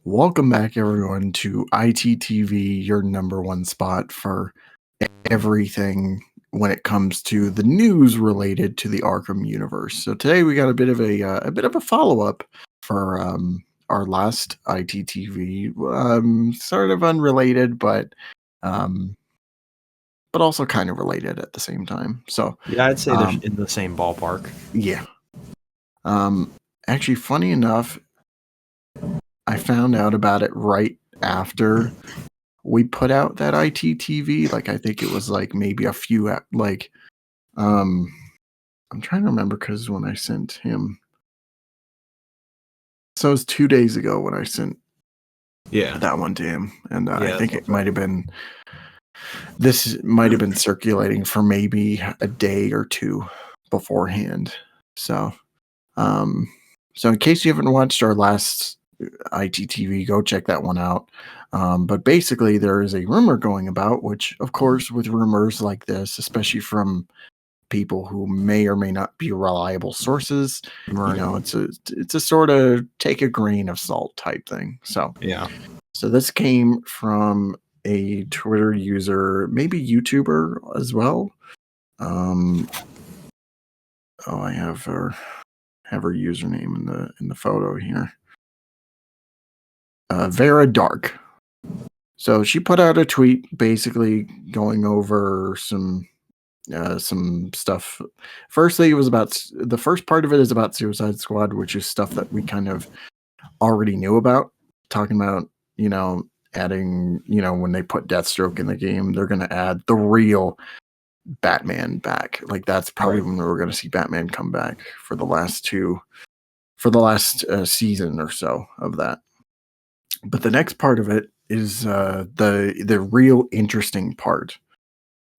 Welcome back, everyone, to ITTV, your number one spot for everything when it comes to the news related to the Arkham universe. So today we got a bit of a follow up for our last ITTV, sort of unrelated, but also kind of related at the same time. So yeah, I'd say they're in the same ballpark. Yeah. Actually, funny enough, I found out about it right after we put out that ITTV. Like, I think it was like maybe a few, I'm trying to remember because when I sent him, so it was 2 days ago when I sent that one to him. And I think it might have been, this might have been circulating for maybe a day or two beforehand. So, so in case you haven't watched our last ITTV, go check that one out. But basically, there is a rumor going about, which, of course, with rumors like this, especially from people who may or may not be reliable sources, Right. you know, it's a sort of take a grain of salt type thing. So so this came from a Twitter user, maybe YouTuber as well. I have her username in the photo here. Vera Dark. So she put out a tweet basically going over some stuff. Firstly, it was about the first part of it is about Suicide Squad, which is stuff that we kind of already knew about. Talking about, adding, when they put Deathstroke in the game, they're going to add the real Batman back. Like, that's probably when we're going to see Batman come back for the last season or so of that. But the next part of it is the real interesting part.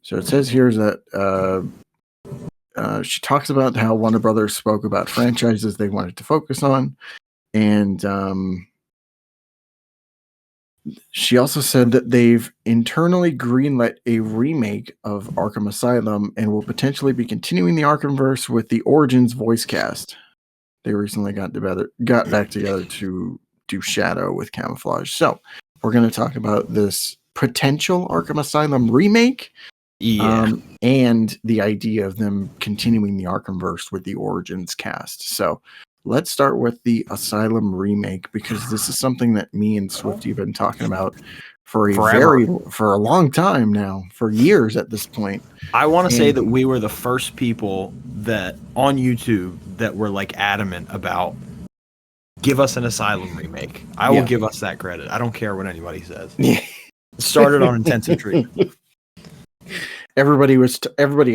So it says here that she talks about how Warner Brothers spoke about franchises they wanted to focus on, and she also said that they've internally greenlit a remake of Arkham Asylum and will potentially be continuing the Arkhamverse with the Origins voice cast. They recently got back together to do Shadow with Camouflage. So we're going to talk about this potential Arkham Asylum remake, and the idea of them continuing the Arkhamverse with the Origins cast. So let's start with the Asylum remake, because this is something that me and Swifty have been talking about for a long time now, for years at this point. I want to say that we were the first people that on YouTube that were like adamant about give us an Asylum remake. I will give us that credit. I don't care what anybody says. It started on intensive treatment. Everybody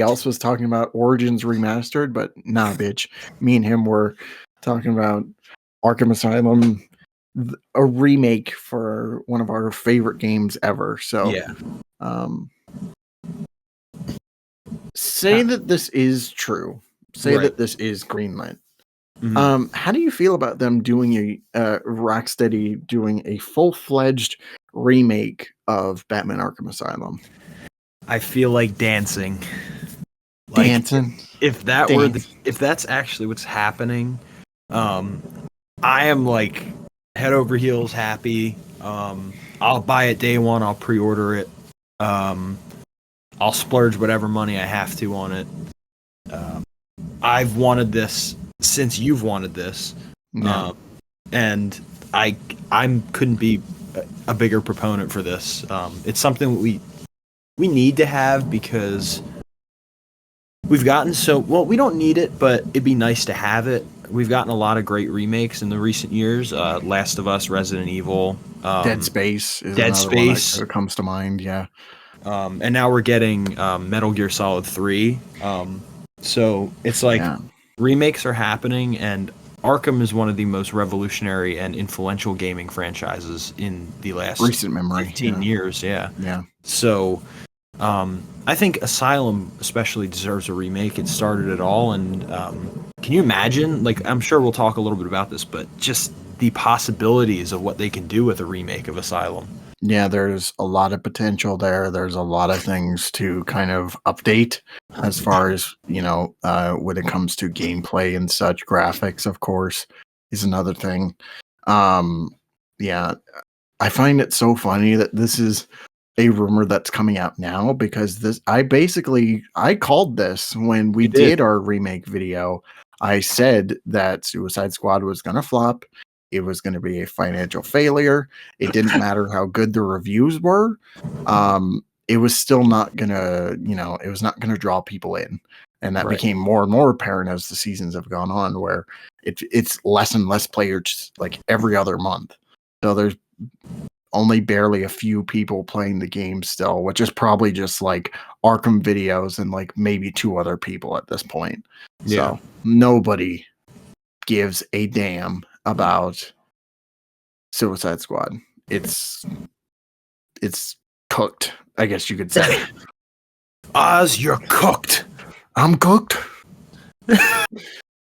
else was talking about Origins remastered, but nah, bitch. Me and him were talking about Arkham Asylum, a remake for one of our favorite games ever. So, say that this is true. Say that this is greenlit. Mm-hmm. How do you feel about them doing Rocksteady doing a full-fledged remake of Batman Arkham Asylum? I feel like dancing. If that's actually what's happening, I am like head over heels happy. I'll buy it day one. I'll pre-order it. I'll splurge whatever money I have to on it. I've wanted this since you've wanted this, and I couldn't be a bigger proponent for this. It's something we need to have because we've gotten we don't need it, but it'd be nice to have it. We've gotten a lot of great remakes in the recent years. Last of Us, Resident Evil, Dead Space is another one that comes to mind. Yeah. And now we're getting Metal Gear Solid 3. So it's like remakes are happening, and Arkham is one of the most revolutionary and influential gaming franchises in the last recent memory 15 years. Yeah. So I think Asylum especially deserves a remake. It started it all, and can you imagine? Like, I'm sure we'll talk a little bit about this, but just the possibilities of what they can do with a remake of Asylum. Yeah, there's a lot of potential there. There's a lot of things to kind of update as far as, when it comes to gameplay and such. Graphics, of course, is another thing. Yeah, I find it so funny that this is a rumor that's coming out now because I called this when we You did. did our remake video. I said that Suicide Squad was going to flop. It was going to be a financial failure. It didn't matter how good the reviews were. It was still not going to, it was not going to draw people in. And that Right. became more and more apparent as the seasons have gone on, where it's less and less players like every other month. So there's only barely a few people playing the game still, which is probably just like Arkham videos and like maybe 2 other people at this point. Yeah. So nobody gives a damn about Suicide Squad. It's cooked, I guess you could say. Oz, you're cooked. I'm cooked. But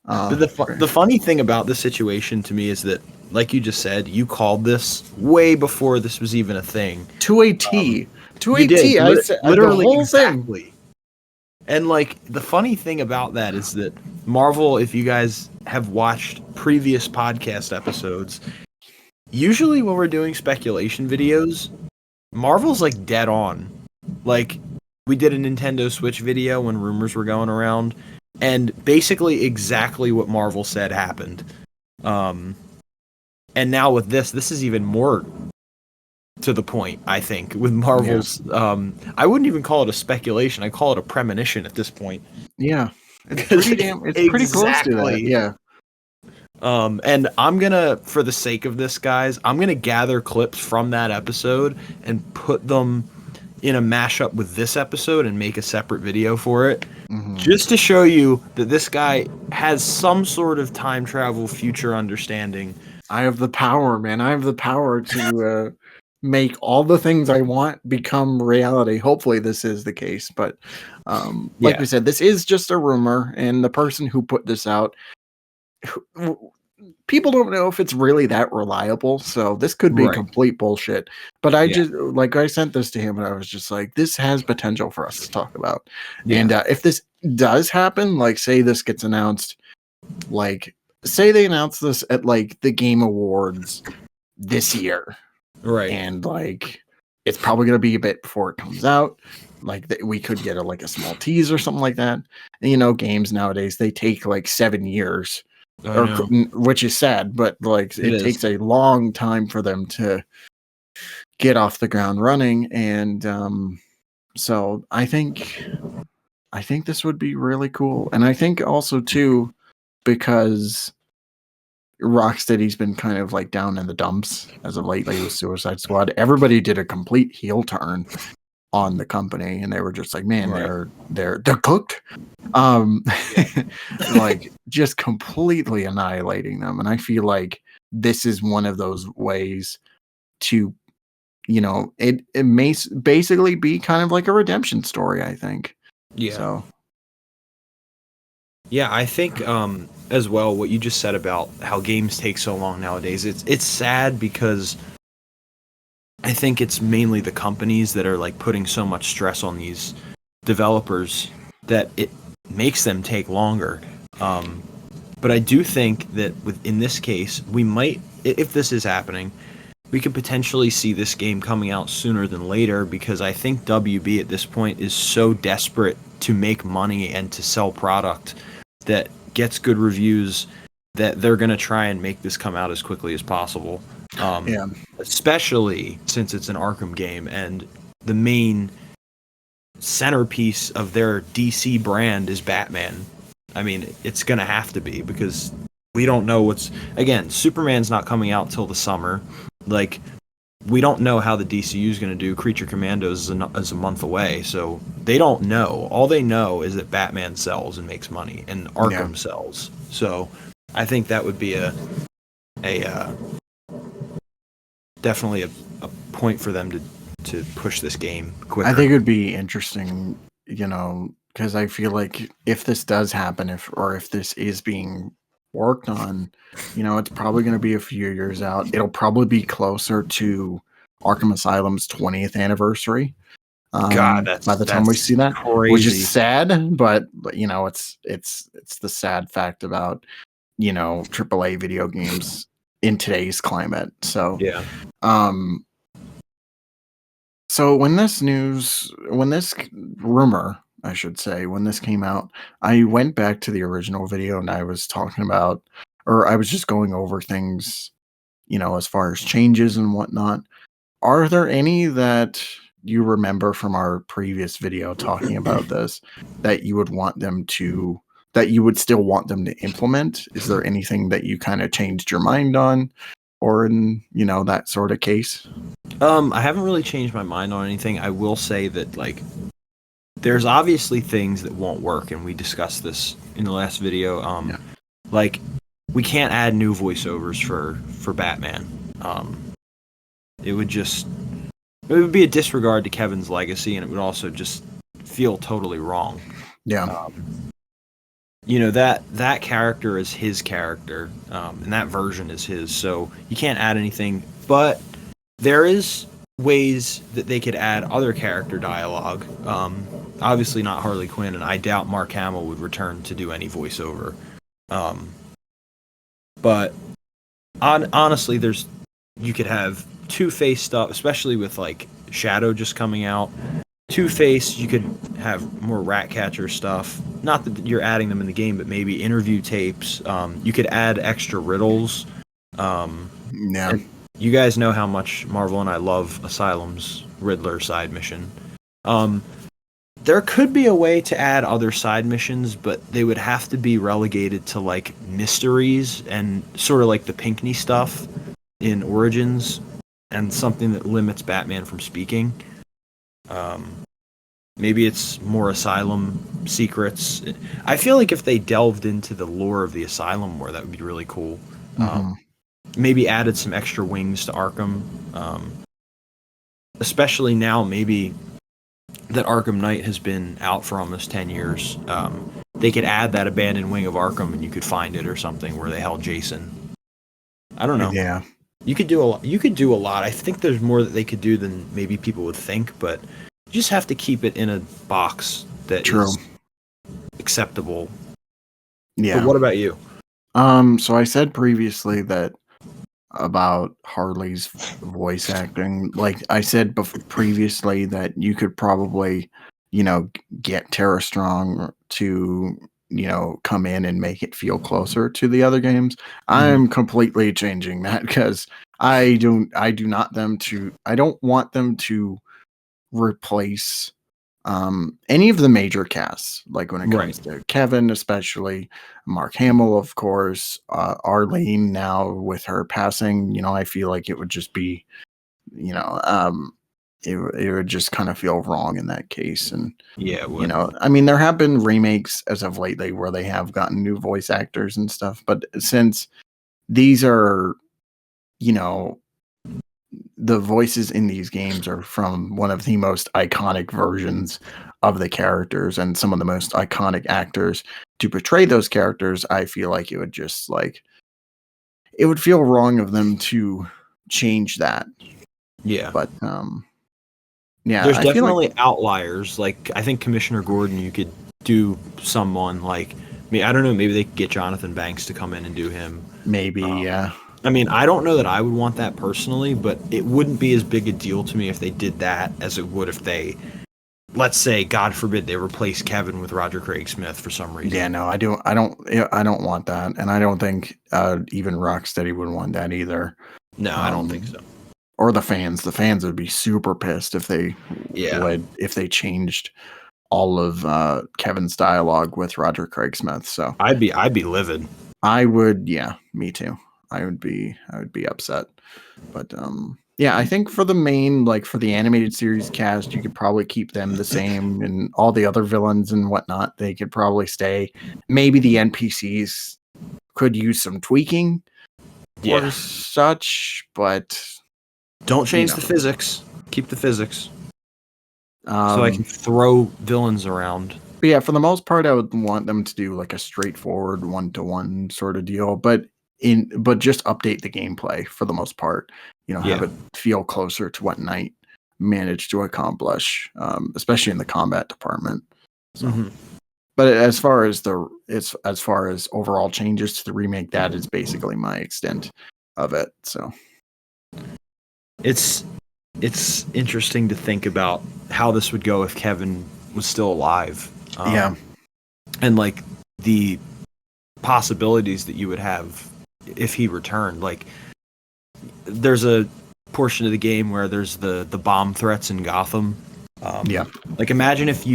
the funny thing about this situation to me is that, like you just said, you called this way before this was even a thing. To a T. To a You did, T. I said literally the whole exactly. thing. And like the funny thing about that is that Marvel, if you guys have watched previous podcast episodes, usually when we're doing speculation videos, Marvel's like dead on. Like we did a Nintendo Switch video when rumors were going around, and basically exactly what Marvel said happened. And now with this is even more to the point, I think, with Marvel's. Yeah. I wouldn't even call it a speculation. I call it a premonition at this point. Yeah, it's pretty close to that. Yeah. And I'm gonna, for the sake of this, guys, I'm gonna gather clips from that episode and put them in a mashup with this episode and make a separate video for it, just to show you that this guy has some sort of time travel future understanding. I have the power, man. I have the power to make all the things I want become reality. Hopefully this is the case, but like we said, this is just a rumor, and the person who put this out, people don't know if it's really that reliable, so this could be complete bullshit. But I just, like, I sent this to him and I was just like, this has potential for us to talk about. And if this does happen, like, say this gets announced, like, say they announce this at like the Game Awards this year, right? And like it's probably going to be a bit before it comes out. Like we could get a small tease or something like that. And games nowadays, they take like 7 years, which is sad, but like it takes a long time for them to get off the ground running. And so I think this would be really cool. And I think also too, because Rocksteady's been kind of like down in the dumps as of lately with Suicide Squad. Everybody did a complete heel turn on the company, and they were just like, man, they're cooked. Like just completely annihilating them. And I feel like this is one of those ways to, it may basically be kind of like a redemption story, I think. Yeah. So yeah, I think as well what you just said about how games take so long nowadays. It's sad because I think it's mainly the companies that are like putting so much stress on these developers that it makes them take longer. But I do think that in this case, we might, if this is happening, we could potentially see this game coming out sooner than later, because I think WB at this point is so desperate to make money and to sell product that gets good reviews that they're going to try and make this come out as quickly as possible. Especially since it's an Arkham game and the main centerpiece of their DC brand is Batman. I mean, it's going to have to be, because we don't know again, Superman's not coming out till the summer. Like, we don't know how the DCU is going to do. Creature Commandos is a month away, so they don't know. All they know is that Batman sells and makes money, and Arkham sells. So I think that would be a definitely a point for them to push this game quicker. I think it would be interesting, because I feel like if this does happen, if this is being worked on, it's probably going to be a few years out. It'll probably be closer to Arkham Asylum's 20th anniversary. God, by the time we see that, crazy. Which is sad, but it's the sad fact about AAA video games in today's climate. So Yeah. So when this rumor, I should say, when this came out, I went back to the original video and I was talking about, or I was just going over things, as far as changes and whatnot. Are there any that you remember from our previous video talking about this that you would want them to, that you would still want them to implement? Is there anything that you kind of changed your mind on, or in, that sort of case? I haven't really changed my mind on anything. I will say that like there's obviously things that won't work, and we discussed this in the last video. Yeah. Like we can't add new voiceovers for Batman. It would be a disregard to Kevin's legacy, and it would also just feel totally wrong. Yeah. That character is his character, and that version is his. So you can't add anything, but there is ways that they could add other character dialogue. Obviously not Harley Quinn, and I doubt Mark Hamill would return to do any voiceover. But honestly, you could have Two-Face stuff, especially with like Shadow just coming out. Two-Face, you could have more Ratcatcher stuff. Not that you're adding them in the game, but maybe interview tapes. You could add extra riddles. Yeah. You guys know how much Marvel and I love Asylum's Riddler side mission. There could be a way to add other side missions, but they would have to be relegated to like mysteries and sort of like the Pinckney stuff in Origins, and something that limits Batman from speaking. Maybe it's more Asylum secrets. I feel like if they delved into the lore of the Asylum more, that would be really cool. Maybe added some extra wings to Arkham. Especially now, maybe that Arkham Knight has been out for almost 10 years. They could add that abandoned wing of Arkham, and you could find it or something where they held Jason. I don't know. Yeah. You could do a lot. I think there's more that they could do than maybe people would think, but you just have to keep it in a box that is acceptable. Yeah. But what about you? So I said previously that about Harley's voice acting. Like I said previously that you could probably, get Tara Strong to, come in and make it feel closer to the other games. I'm completely changing that because I don't want them to replace any of the major casts, like when it comes to Kevin, especially Mark Hamill, of course, Arlene now with her passing, I feel like it would just be, it would just kind of feel wrong in that case. And, Yeah, it would. I mean, there have been remakes as of lately where they have gotten new voice actors and stuff, but since these are, the voices in these games are from one of the most iconic versions of the characters and some of the most iconic actors to portray those characters, I feel like it would just it would feel wrong of them to change that. Yeah. But yeah, there's I definitely feel like outliers. Like I think Commissioner Gordon, you could do someone like I don't know, maybe they could get Jonathan Banks to come in and do him. Maybe, yeah. I mean, I don't know that I would want that personally, but it wouldn't be as big a deal to me if they did that as it would if they, let's say, God forbid, they replace Kevin with Roger Craig Smith for some reason. Yeah, no, I don't want that, and I don't think even Rocksteady would want that either. No, I don't think so. Or the fans. The fans would be super pissed if they if they changed all of Kevin's dialogue with Roger Craig Smith. So I'd be livid. I would, yeah, me too. I would be upset. But yeah, I think for the main, like for the animated series cast, you could probably keep them the same, and all the other villains and whatnot, they could probably stay. Maybe the NPCs could use some tweaking or such, but don't change the physics. Keep the physics. So I can throw villains around. But yeah, for the most part, I would want them to do like a straightforward 1-to-1 sort of deal, but just update the gameplay for the most part. Have it feel closer to what Knight managed to accomplish, especially in the combat department. So, but as far as overall changes to the remake, that is basically my extent of it. So it's interesting to think about how this would go if Kevin was still alive. Yeah. And like the possibilities that you would have if he returned. Like there's a portion of the game where there's the bomb threats in Gotham. Yeah. Like imagine if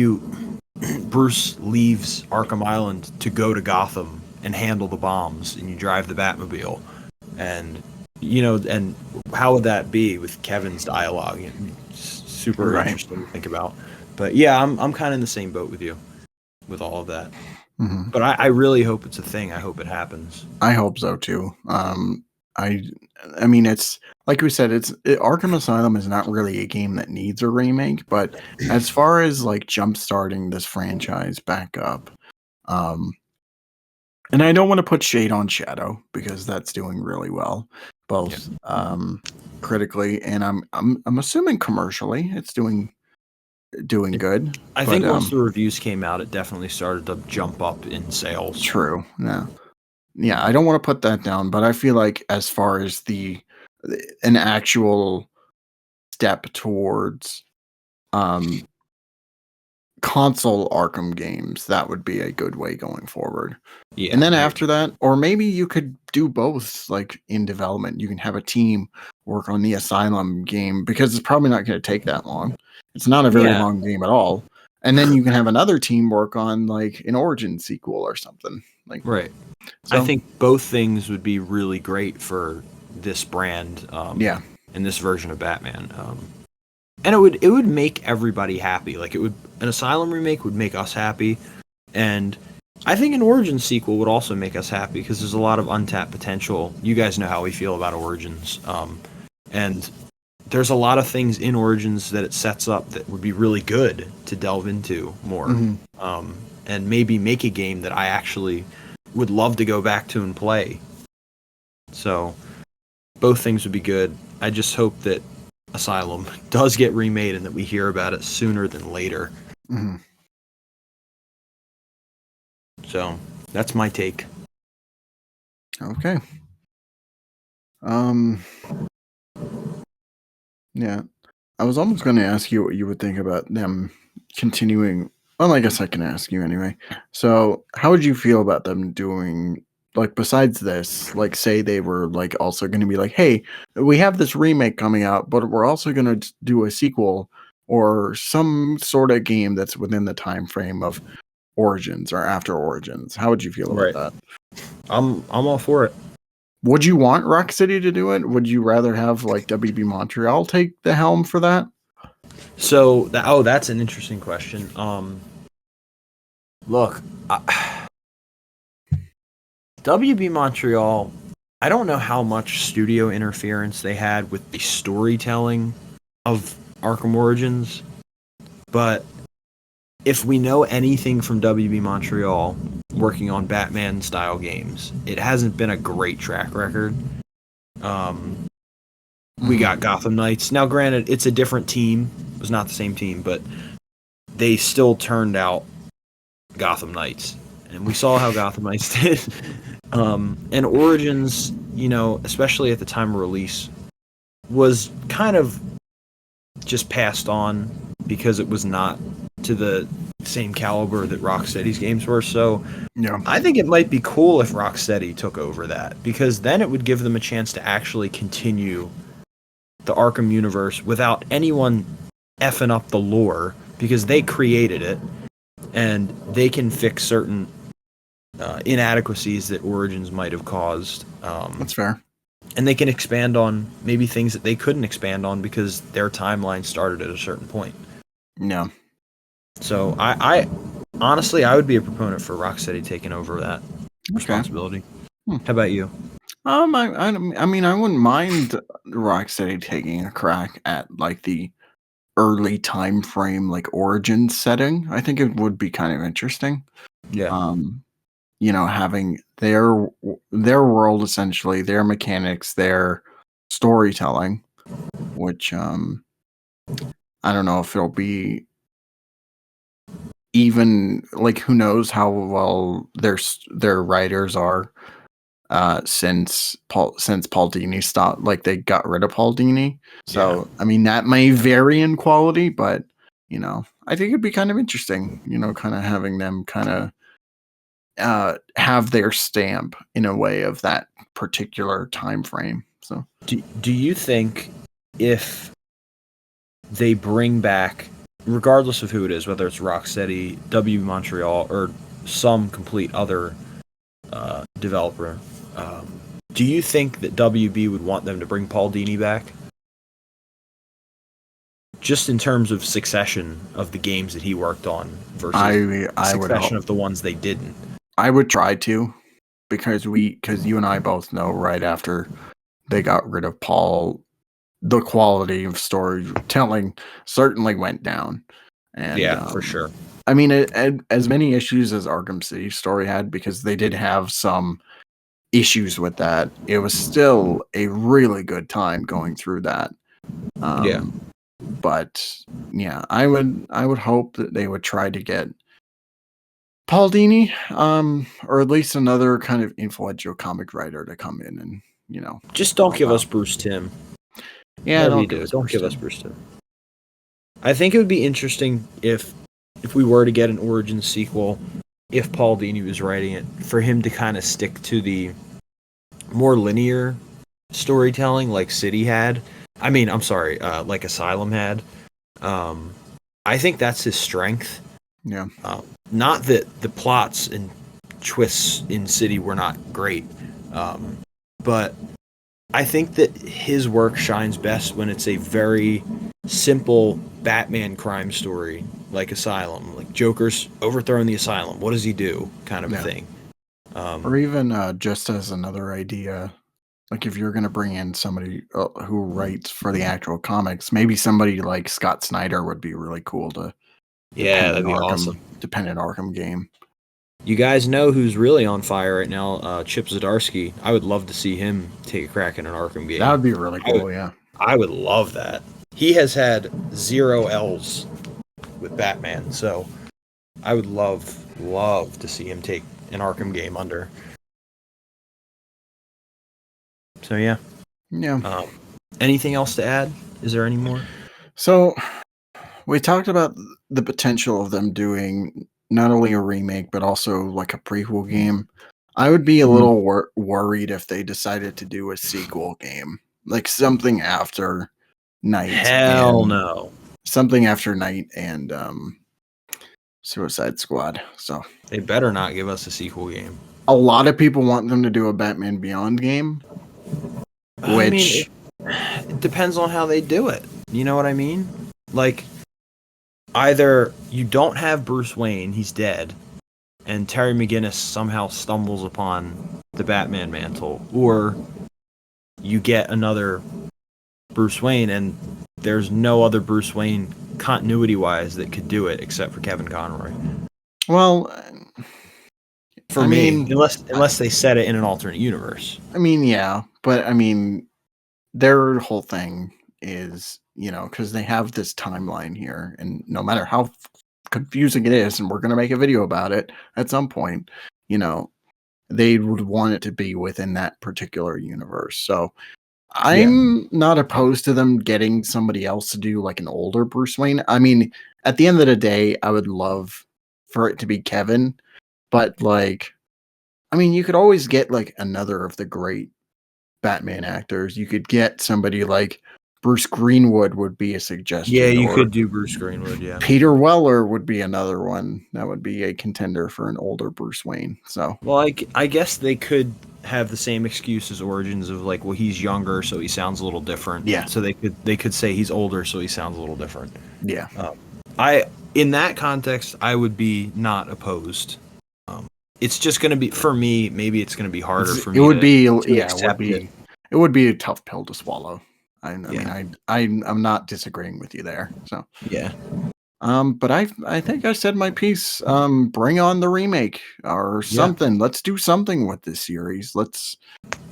Bruce leaves Arkham Island to go to Gotham and handle the bombs, and you drive the Batmobile, and and how would that be with Kevin's dialogue? Super Right. interesting to think about. But yeah, I'm kind of in the same boat with you with all of that. Mhm. But I really hope it's a thing. I hope it happens. I hope so too. I mean, it's like we said, Arkham Asylum is not really a game that needs a remake, but as far as like jump starting this franchise back up, um, and I don't want to put shade on Shadow because that's doing really well, both critically and I'm assuming commercially it's doing good. I But think once the reviews came out, it definitely started to jump up in sales. true, no. Yeah, I don't want to put that down, but I feel like as far as an actual step towards console Arkham games, that would be a good way going forward. Yeah. And then after that, or maybe you could do both, like in development. You can have a team work on the Asylum game because it's probably not going to take that long. It's not a very long game at all. And then you can have another team work on like an Origin sequel or something. Like right. So, I think both things would be really great for this brand. Yeah. In this version of Batman. And it would make everybody happy. Like an Asylum remake would make us happy, and I think an Origins sequel would also make us happy because there's a lot of untapped potential. You guys know how we feel about Origins, and there's a lot of things in Origins that it sets up that would be really good to delve into more, and maybe make a game that I actually would love to go back to and play. So both things would be good. I just hope that Asylum does get remade and that we hear about it sooner than later. Mm-hmm. So that's my take. Okay. Yeah. I was almost going to ask you what you would think about them continuing. Well, I guess I can ask you anyway. So, how would you feel about them doing, like, besides this, like, say they were, like, also going to be like, hey, we have this remake coming out, but we're also going to do a sequel or some sort of game that's within the time frame of Origins or after Origins. How would you feel about that? I'm all for it. Would you want Rocksteady to do it? Would you rather have like WB Montreal take the helm for that? So that's an interesting question. Look, WB Montreal, I don't know how much studio interference they had with the storytelling of Arkham Origins, but if we know anything from WB Montreal working on Batman style games, it hasn't been a great track record. We got Gotham Knights. Now, granted, it's a different team. It was not the same team, but they still turned out Gotham Knights. And we saw how Gotham Knights did. And Origins, especially at the time of release, was kind of just passed on because it was not to the same caliber that Rocksteady's games were. So Yeah. I think it might be cool if Rocksteady took over that, because then it would give them a chance to actually continue the Arkham universe without anyone effing up the lore, because they created it and they can fix certain inadequacies that Origins might have caused. That's fair. And they can expand on maybe things that they couldn't expand on because their timeline started at a certain point. Yeah. So I honestly, I would be a proponent for Rocksteady taking over that responsibility. How about you? I mean, I wouldn't mind Rocksteady taking a crack at like the early time frame, like origin setting. I think it would be kind of interesting. Yeah. Having their world, essentially their mechanics, their storytelling, which I don't know if it'll be even, like, who knows how well their writers are since Paul Dini stopped, like they got rid of Paul Dini. So Yeah. I mean that may vary in quality, but I think it'd be kind of interesting, kind of having them kind of have their stamp in a way of that particular time frame. So Do you think if they bring back, regardless of who it is, whether it's Rocksteady, W Montreal, or some complete other developer, do you think that WB would want them to bring Paul Dini back? Just in terms of succession of the games that he worked on versus I would succession of the ones they didn't. I would try to, because you and I both know right after they got rid of Paul, the quality of storytelling certainly went down. And Yeah, for sure. I mean, as many issues as Arkham City story had, because they did have some issues with that, it was still a really good time going through that. Yeah. But yeah, I would hope that they would try to get Paul Dini, or at least another kind of influential comic writer to come in and, Just don't help give us out. Bruce Timm. Yeah, Whatever don't you give do, us don't Bruce give us Timm. Bruce Timm. I think it would be interesting if we were to get an Origins sequel, if Paul Dini was writing it, for him to kind of stick to the more linear storytelling like City had. I mean, I'm sorry, like Asylum had. I think that's his strength. Yeah. Not that the plots and twists in City were not great, but I think that his work shines best when it's a very simple Batman crime story, like Asylum, like Joker's overthrowing the asylum. What does he do? Kind of a Yeah. thing. Or even just as another idea, like if you're going to bring in somebody who writes for the actual comics, maybe somebody like Scott Snyder would be really cool to Yeah, that'd be awesome. dependent Arkham game. You guys know who's really on fire right now? Chip Zdarsky. I would love to see him take a crack in an Arkham game. That would be really cool. Yeah. I would love that. He has had 0 L's with Batman, so I would love to see him take an Arkham game under. So yeah. Yeah. Anything else to add? Is there any more? So we talked about the potential of them doing not only a remake, but also like a prequel game. I would be a little worried if they decided to do a sequel game, like something after Night. Hell no. Something after Night and Suicide Squad. So They better not give us a sequel game. a lot of people want them to do a Batman Beyond game, which it depends on how they do it. You know what I mean? Like, either you don't have Bruce Wayne, he's dead, and Terry McGinnis somehow stumbles upon the Batman mantle, or you get another Bruce Wayne and there's no other Bruce Wayne continuity-wise that could do it except for Kevin Conroy. Well, for me, unless they set it in an alternate universe. I mean, yeah, but I mean, their whole thing is, because they have this timeline here, and no matter how confusing it is, and we're going to make a video about it at some point, they would want it to be within that particular universe. So I'm not opposed to them getting somebody else to do like an older Bruce Wayne. I mean, at the end of the day, I would love for it to be Kevin, but like, I mean, you could always get like another of the great Batman actors. You could get somebody like Bruce Greenwood would be a suggestion. Yeah, you could do Bruce Greenwood, yeah. Peter Weller would be another one. That would be a contender for an older Bruce Wayne. So, well, I guess they could have the same excuse as Origins of like, well, he's younger, so he sounds a little different. Yeah. So they could say he's older, so he sounds a little different. Yeah. In that context, I would be not opposed. It's just going to be, for me, maybe it's going to be harder for me. It would be it would be a tough pill to swallow. I mean, I'm not disagreeing with you there. So yeah. But I think I said my piece. Bring on the remake or something. Yeah. Let's do something with this series. Let's,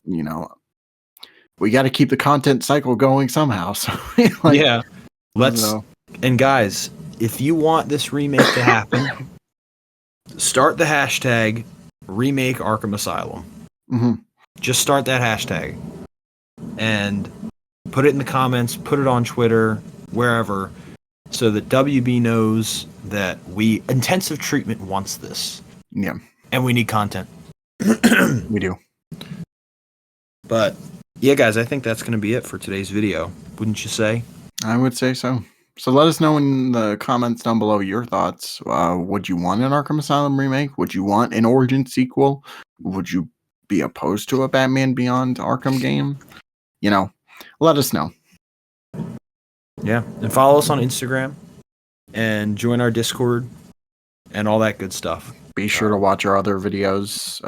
we got to keep the content cycle going somehow. So yeah, let's. And guys, if you want this remake to happen, start the hashtag remake Arkham Asylum. Mm-hmm. just start that hashtag and put it in the comments, put it on Twitter, wherever, so that WB knows that Intensive Treatment wants this. Yeah. And we need content. We do. But yeah, guys, I think that's going to be it for today's video. Wouldn't you say? I would say so. So let us know in the comments down below your thoughts. Would you want an Arkham Asylum remake? Would you want an Origin sequel? Would you be opposed to a Batman Beyond Arkham game? You know, let us know. Yeah. And follow us on Instagram and join our Discord and all that good stuff. Be sure to watch our other videos,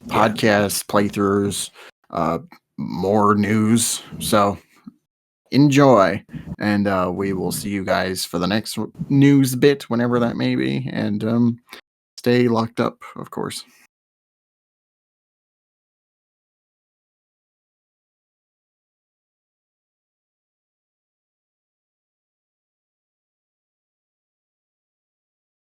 podcasts, playthroughs, more news. So enjoy, and we will see you guys for the next news bit, whenever that may be. And stay locked up, of course.